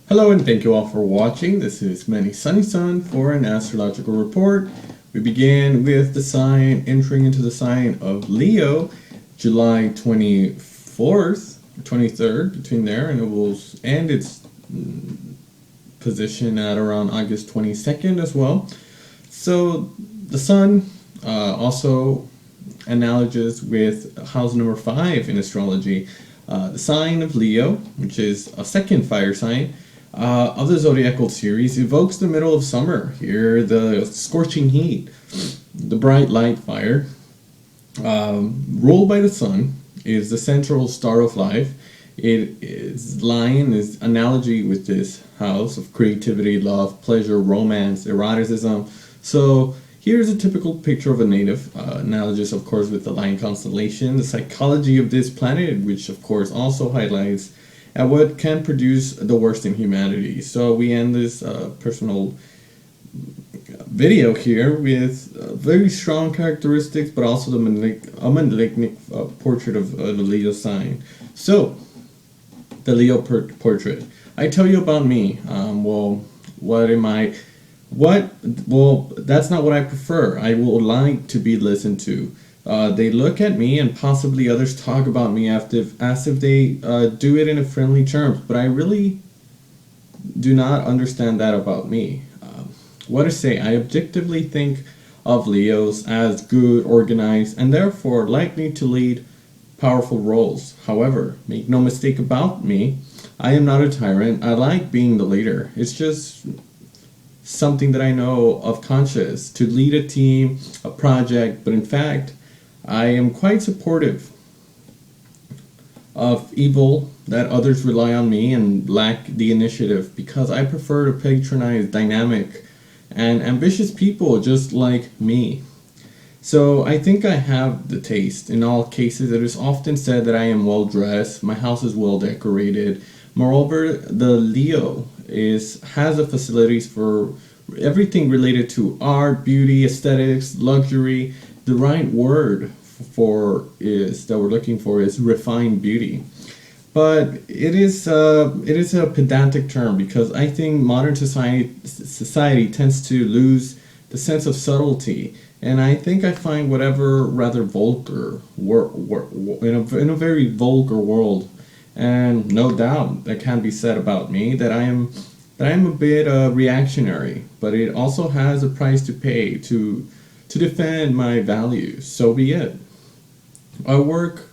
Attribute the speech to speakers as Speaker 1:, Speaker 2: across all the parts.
Speaker 1: Hello and thank you all for watching. This is Manny Sunny Sun for an astrological report. We begin with the sign entering into the sign of Leo, July 24th, 23rd, between there, and it will end its position at around August 22nd as well. So the sun also analogies with house number 5 in astrology. The sign of Leo, which is a second fire sign of the zodiacal series, evokes the middle of summer. Here, the scorching heat, the bright light fire, ruled by the sun, is the central star of life. It is lion is analogy with this house of creativity, love, pleasure, romance, eroticism. So here's a typical picture of a native, analogous of course with the lion constellation, the psychology of this planet, which of course also highlights what can produce the worst in humanity. So we end this personal video here with very strong characteristics, but also the malignant portrait of the Leo sign. So the Leo portrait. I tell you about me. What am I? Well, that's not what I prefer. I will like to be listened to. They look at me and possibly others talk about me as if they do it in a friendly terms, but I really do not understand that about me. What to say, I objectively think of Leos as good, organized, and therefore likely to lead powerful roles. However, make no mistake about me, I am not a tyrant. I like being the leader. It's just something that I know of conscious, to lead a team, a project, but in fact, I am quite supportive of evil that others rely on me and lack the initiative, because I prefer to patronize dynamic and ambitious people just like me. So I think I have the taste. In all cases, it is often said that I am well dressed, my house is well decorated. Moreover, the Leo has the facilities for everything related to art, beauty, aesthetics, luxury. The right word that we're looking for is refined beauty. But it is a pedantic term, because I think modern society tends to lose the sense of subtlety, and I think I find whatever rather vulgar in a very vulgar world. And no doubt that can be said about me, that I am a bit reactionary, but it also has a price to pay to defend my values. So be it. A work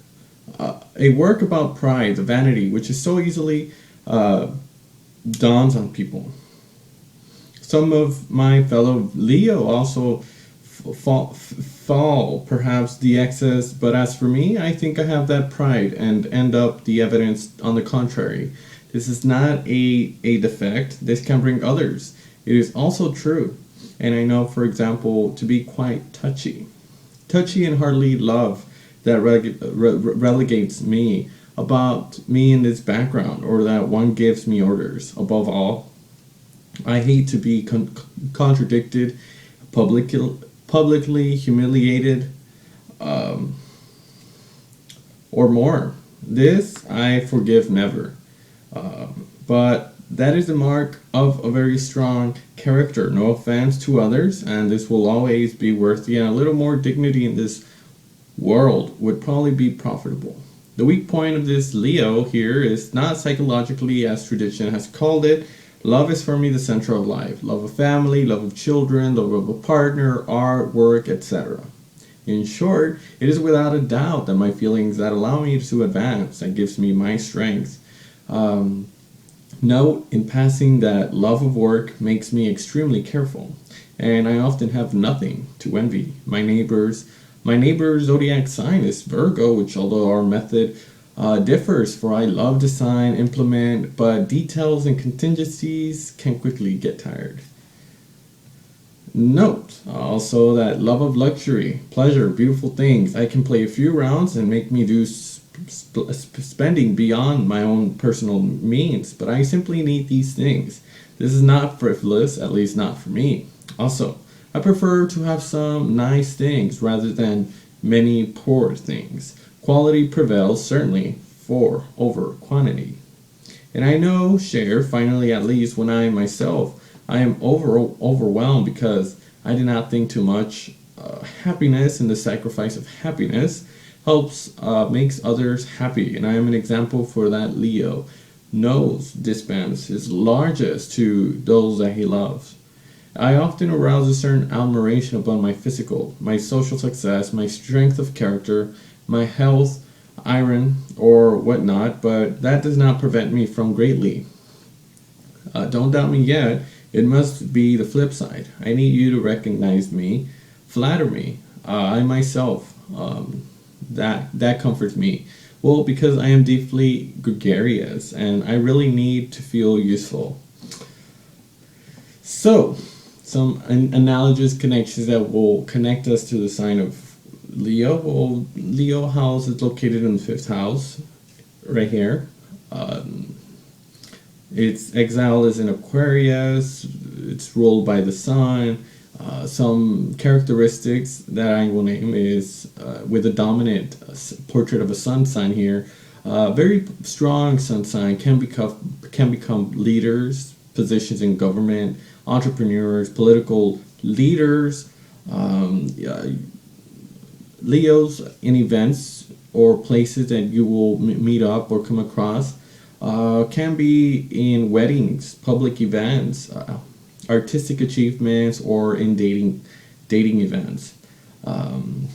Speaker 1: about pride, the vanity, which is so easily dawns on people. Some of my fellow Leo also fall perhaps the excess, but as for me, I think I have that pride and end up the evidence on the contrary. This is not a defect. This can bring others. It is also true. And I know, for example, to be quite touchy and hardly love that relegates me about me in this background, or that one gives me orders. Above all, I hate to be contradicted, publicly humiliated, or more. This I forgive never. But that is the mark of a very strong character. No offense to others, and this will always be worthy, and a little more dignity in this world would probably be profitable. The weak point of this Leo here is not psychologically, as tradition has called it. Love is for me the center of life. Love of family, love of children, love of a partner, art, work, etc. In short, it is without a doubt that my feelings that allow me to advance, that gives me my strength. Note in passing that love of work makes me extremely careful, and I often have nothing to envy. My neighbor's zodiac sign is Virgo, which, although our method differs, for I love design, implement, but details and contingencies can quickly get tired. Note also that love of luxury, pleasure, beautiful things. I can play a few rounds and make me do spending beyond my own personal means, but I simply need these things. This is not frivolous, at least not for me. Also, I prefer to have some nice things rather than many poor things. Quality prevails certainly over quantity. And I know, share, finally at least, when I myself, I am overwhelmed because I did not think too much. Happiness and the sacrifice of happiness helps makes others happy, and I am an example for that. Leo knows dispense his largest to those that he loves. I often arouse a certain admiration upon my physical, my social success, my strength of character, my health, iron, or whatnot, but that does not prevent me from greatly. Don't doubt me yet. It must be the flip side. I need you to recognize me, flatter me. I myself, that comforts me. Well, because I am deeply gregarious and I really need to feel useful. So, some analogous connections that will connect us to the sign of Leo. Well, Leo house is located in the fifth house, right here. Its exile is in Aquarius. It's ruled by the sun. Some characteristics that I will name is with a dominant portrait of a sun sign here. Very strong sun sign can become leaders, positions in government, entrepreneurs, political leaders. Yeah, Leos in events or places that you will meet up or come across can be in weddings, public events, artistic achievements, or in dating events. Um,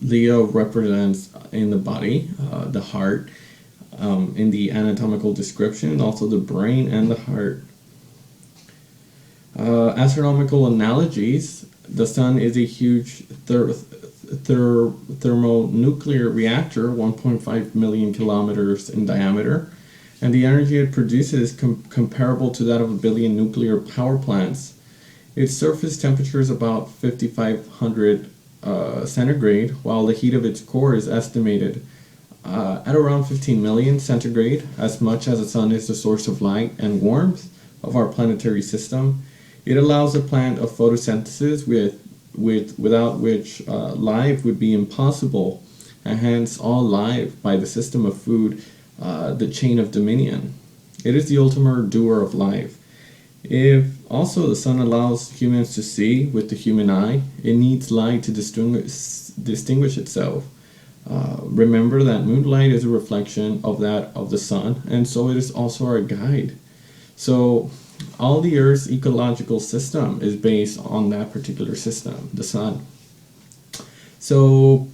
Speaker 1: Leo represents in the body, the heart, in the anatomical description, and also the brain and the heart. Astronomical analogies. The sun is a huge thermonuclear reactor, 1.5 million kilometers in diameter, and the energy it produces is comparable to that of a billion nuclear power plants. Its surface temperature is about 5,500 centigrade, while the heat of its core is estimated at around 15 million centigrade. As much as the sun is the source of light and warmth of our planetary system, it allows the plant of photosynthesis without which life would be impossible, and hence all life by the system of food, the chain of dominion. It is the ultimate doer of life. If also the sun allows humans to see with the human eye, it needs light to distinguish itself. Remember that moonlight is a reflection of that of the sun, and so it is also our guide. So all the Earth's ecological system is based on that particular system, the sun. So,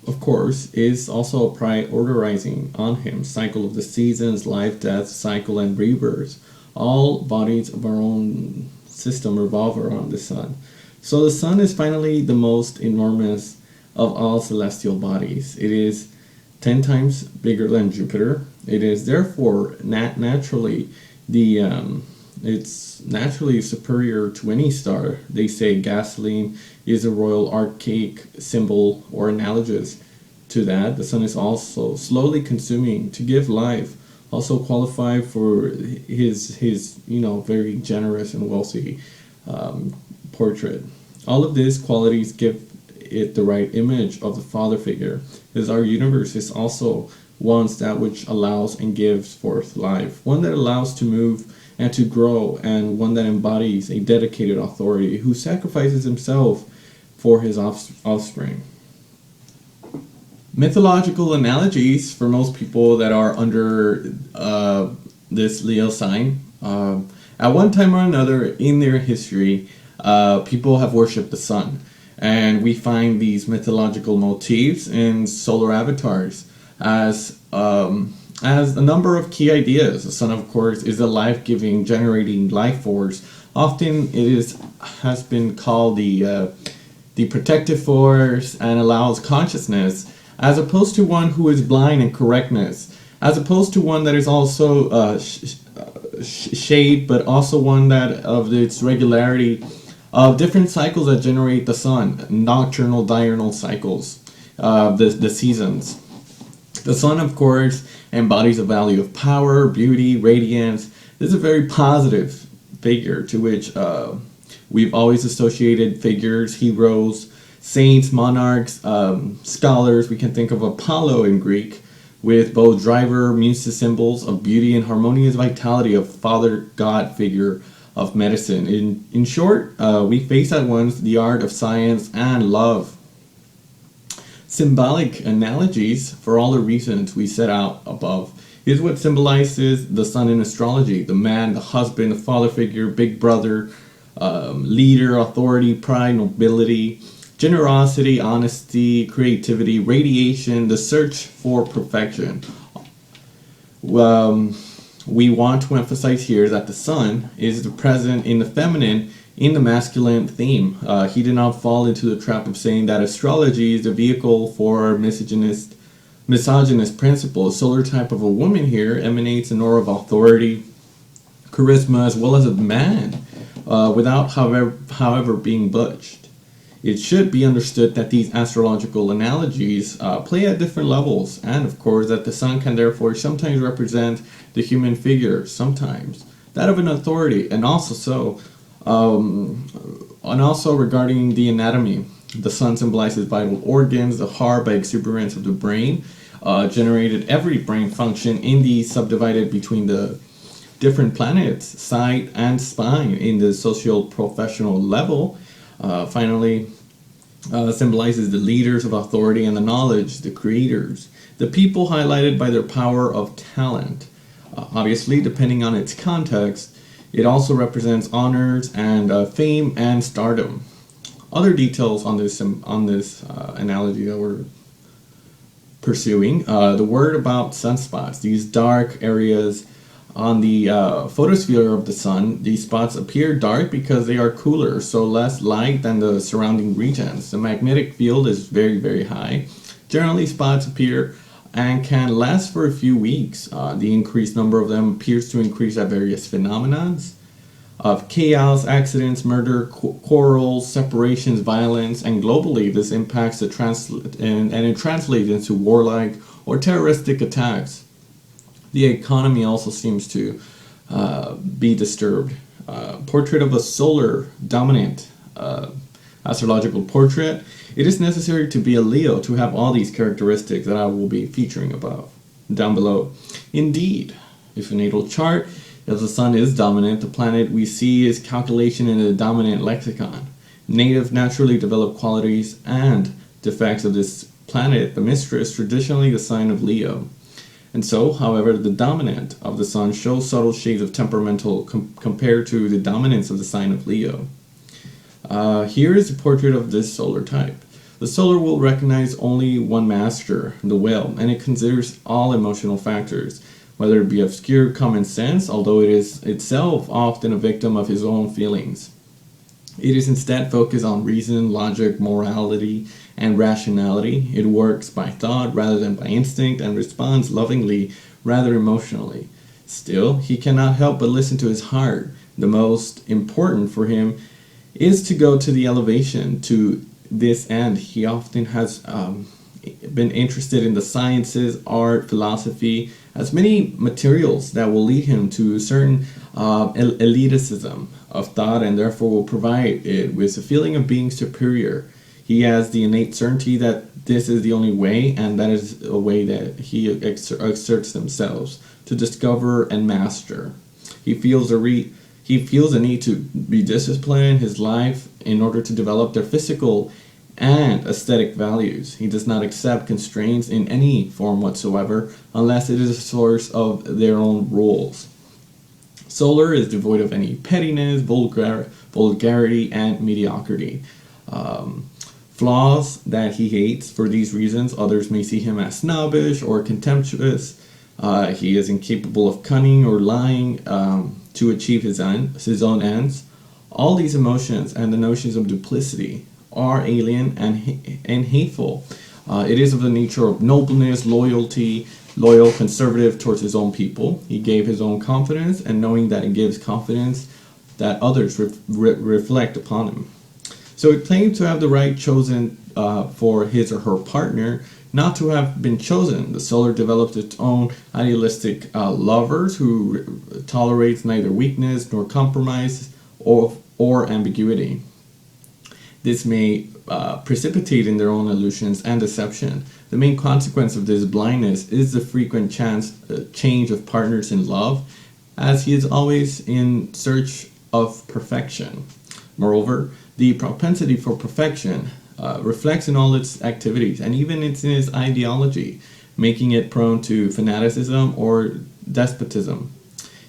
Speaker 1: of course, is also prioritizing on him cycle of the seasons, life, death, cycle, and rebirth. All bodies of our own system revolve around the sun. So the sun is finally the most enormous of all celestial bodies. It is 10 times bigger than Jupiter. It is therefore naturally it's naturally superior to any star. They say gasoline is a royal archaic symbol or analogous to that. The sun is also slowly consuming to give life, also qualified for his very generous and wealthy portrait. All of these qualities give it the right image of the father figure, as our universe is also once that which allows and gives forth life, one that allows to move and to grow, and one that embodies a dedicated authority who sacrifices himself for his offspring. Mythological analogies for most people that are under this Leo sign. At one time or another in their history, people have worshipped the sun. And we find these mythological motifs in solar avatars as a number of key ideas. The sun, of course, is a life-giving, generating life force. Often it has been called the protective force and allows consciousness, as opposed to one who is blind in correctness, as opposed to one that is also shade, but also one that of its regularity of different cycles that generate the sun, nocturnal, diurnal cycles, the seasons. The sun, of course, embodies a value of power, beauty, radiance. This is a very positive figure to which we've always associated figures, heroes, saints, monarchs, scholars. We can think of Apollo in Greek, with both driver muses symbols of beauty and harmonious vitality of father god figure of medicine. In short, we face at once the art of science and love. Symbolic analogies, for all the reasons we set out above, is what symbolizes the sun in astrology: the man, the husband, the father figure, big brother, leader, authority, pride, nobility, generosity, honesty, creativity, radiation, the search for perfection. We want to emphasize here that the sun is present in the feminine, in the masculine theme. He did not fall into the trap of saying that astrology is the vehicle for misogynist principles. Solar type of a woman here emanates an aura of authority, charisma, as well as a man, without however being butched. It should be understood that these astrological analogies play at different levels, and of course that the sun can therefore sometimes represent the human figure, sometimes that of an authority, and also regarding the anatomy. The sun symbolizes vital organs, the heart by exuberance of the brain, generated every brain function in the subdivided between the different planets, sight and spine in the social professional level. Finally, symbolizes the leaders of authority and the knowledge, the creators, the people highlighted by their power of talent. Obviously, depending on its context, it also represents honors and fame and stardom. Other details on this analogy that we're pursuing: the word about sunspots, these dark areas on the photosphere of the sun. These spots appear dark because they are cooler, so less light than the surrounding regions. The magnetic field is very, very high. Generally, spots appear and can last for a few weeks. The increased number of them appears to increase at various phenomena of chaos, accidents, murder, quarrels, separations, violence, and globally this impacts the and it translates into warlike or terroristic attacks. The economy also seems to be disturbed. Portrait of a solar dominant astrological portrait. It is necessary to be a Leo to have all these characteristics that I will be featuring down below. Indeed, if a natal chart, if the sun is dominant, the planet we see is calculation in the dominant lexicon. Native naturally developed qualities and defects of this planet, the mistress, traditionally the sign of Leo. And so, however, the dominant of the sun shows subtle shades of temperamental compared to the dominance of the sign of Leo. Here is a portrait of this solar type. The solar will recognize only one master, the will, and it considers all emotional factors, whether it be obscure common sense, although it is itself often a victim of his own feelings. It is instead focused on reason, logic, morality, and rationality. It works by thought rather than by instinct and responds lovingly rather emotionally. Still, he cannot help but listen to his heart. The most important for him is to go to the elevation. To this end, he often has been interested in the sciences, art, philosophy, as many materials that will lead him to certain elitism of thought, and therefore will provide it with a feeling of being superior. He has the innate certainty that this is the only way, and that is a way that he exerts themselves to discover and master. He feels a need to be disciplined in his life in order to develop their physical and aesthetic values. He does not accept constraints in any form whatsoever unless it is a source of their own rules. Solar is devoid of any pettiness, vulgarity, and mediocrity. Flaws that he hates. For these reasons, others may see him as snobbish or contemptuous. He is incapable of cunning or lying to achieve his own ends. All these emotions and the notions of duplicity are alien and hateful. It is of the nature of nobleness, loyal, conservative towards his own people. He gave his own confidence, and knowing that it gives confidence that others reflect upon him. So it claimed to have the right chosen for his or her partner, not to have been chosen. The solar develops its own idealistic lovers who tolerates neither weakness nor compromise or ambiguity. This may precipitate in their own illusions and deception. The main consequence of this blindness is the frequent change of partners in love, as he is always in search of perfection. Moreover, the propensity for perfection reflects in all its activities and even in its ideology, making it prone to fanaticism or despotism.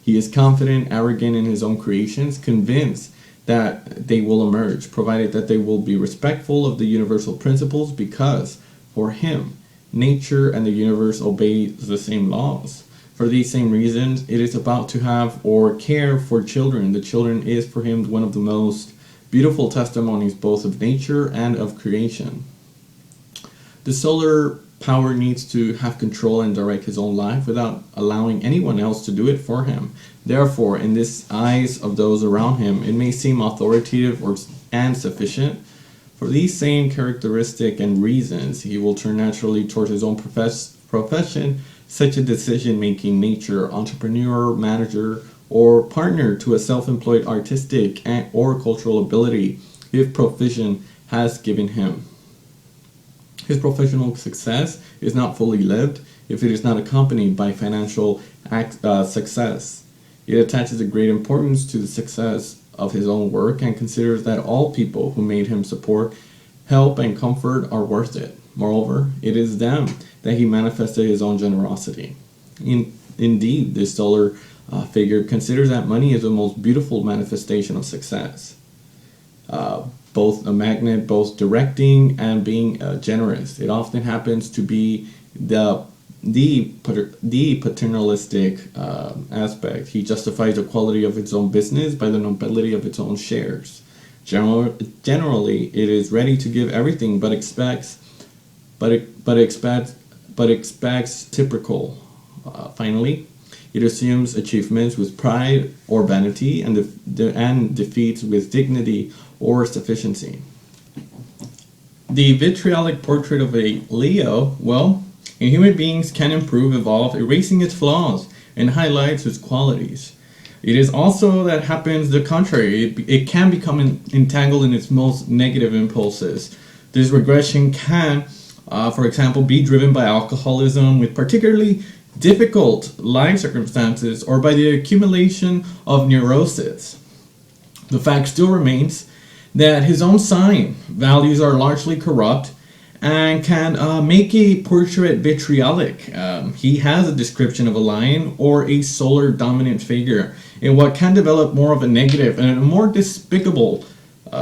Speaker 1: He is confident, arrogant in his own creations, convinced that they will emerge, provided that they will be respectful of the universal principles, because for him, nature and the universe obey the same laws. For these same reasons, it is about to have or care for children. The children is for him one of the most beautiful testimonies both of nature and of creation. The solar power needs to have control and direct his own life without allowing anyone else to do it for him. Therefore, in the eyes of those around him, it may seem authoritative and sufficient. For these same characteristic and reasons, he will turn naturally towards his own profession, such a decision-making nature, entrepreneur, manager, or partner to a self-employed artistic or cultural ability if provision has given him. His professional success is not fully lived if it is not accompanied by financial success. It attaches a great importance to the success of his own work and considers that all people who made him support, help, and comfort are worth it. Moreover, it is them that he manifested his own generosity. Indeed, this solar figure considers that money is the most beautiful manifestation of success. Both a magnet, both directing and being generous. It often happens to be the paternalistic aspect. He justifies the quality of its own business by the nobility of its own shares. Generally, it is ready to give everything, but expects reciprocal. Finally, it assumes achievements with pride or vanity, and defeats with dignity or sufficiency. The vitriolic portrait of a Leo, well, in human beings can improve, evolve, erasing its flaws, and highlights its qualities. It is also that happens the contrary. It can become entangled in its most negative impulses. This regression can, for example, be driven by alcoholism with particularly difficult life circumstances or by the accumulation of neurosis. The fact still remains that his own sign values are largely corrupt and can make a portrait vitriolic. He has a description of a lion or a solar dominant figure in what can develop more of a negative and a more despicable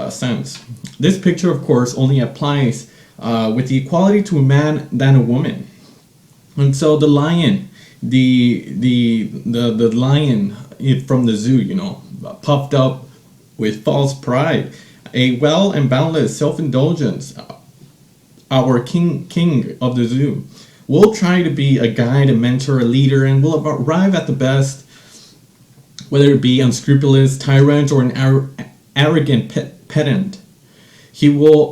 Speaker 1: sense. This picture, of course, only applies with the equality to a man than a woman. And so the lion, the lion from the zoo, puffed up with false pride, a well and boundless self-indulgence, our king of the zoo, will try to be a guide, a mentor, a leader, and will arrive at the best, whether it be unscrupulous tyrant or an arrogant pedant. He will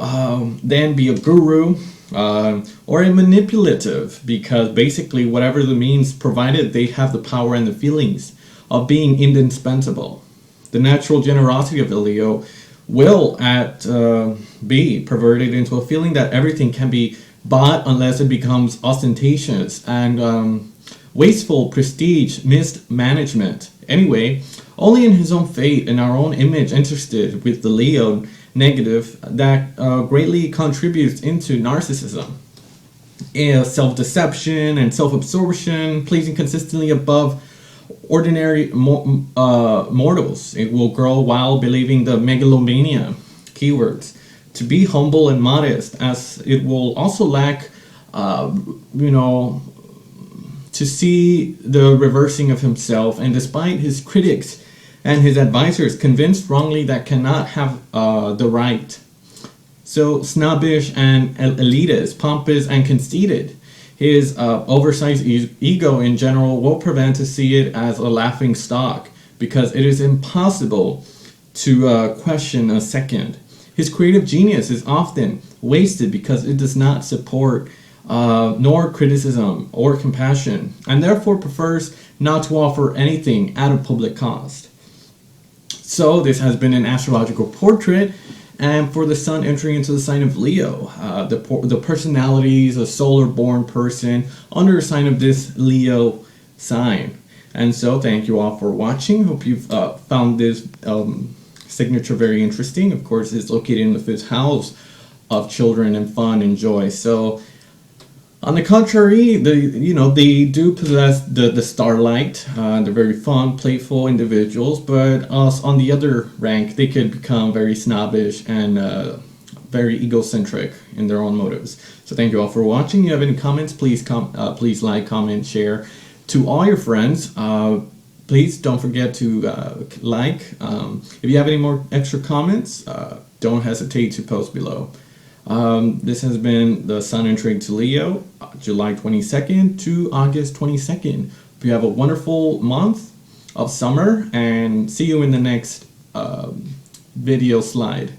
Speaker 1: then be a guru or a manipulative, because basically whatever the means provided, they have the power and the feelings of being indispensable. The natural generosity of the Leo will be perverted into a feeling that everything can be bought unless it becomes ostentatious and wasteful prestige, mismanagement. Anyway, only in his own fate and our own image interested with the Leo negative that greatly contributes into narcissism, self-deception and self-absorption, placing consistently above ordinary mortals. It will grow while believing the megalomania keywords to be humble and modest, as it will also lack to see the reversing of himself, and despite his critics and his advisors convinced wrongly that cannot have the right. So snobbish and elitist, pompous and conceited. His oversized ego in general will prevent to see it as a laughing stock, because it is impossible to question a second. His creative genius is often wasted because it does not support nor criticism or compassion, and therefore prefers not to offer anything at a public cost. So this has been an astrological portrait, And for the sun entering into the sign of Leo, the personality is a solar-born person under a sign of this Leo sign. And so thank you all for watching. Hope you've found this signature very interesting. Of course, it's located in the 5th house of children and fun and joy. So on the contrary, they do possess the starlight. They're very fun, playful individuals, but on the other rank, they could become very snobbish and very egocentric in their own motives. So thank you all for watching. If you have any comments, please like, comment, share to all your friends. Please don't forget to like. If you have any more extra comments, don't hesitate to post below. This has been the Sun entering to Leo, July 22nd to August 22nd. Hope you have a wonderful month of summer, and see you in the next video slide.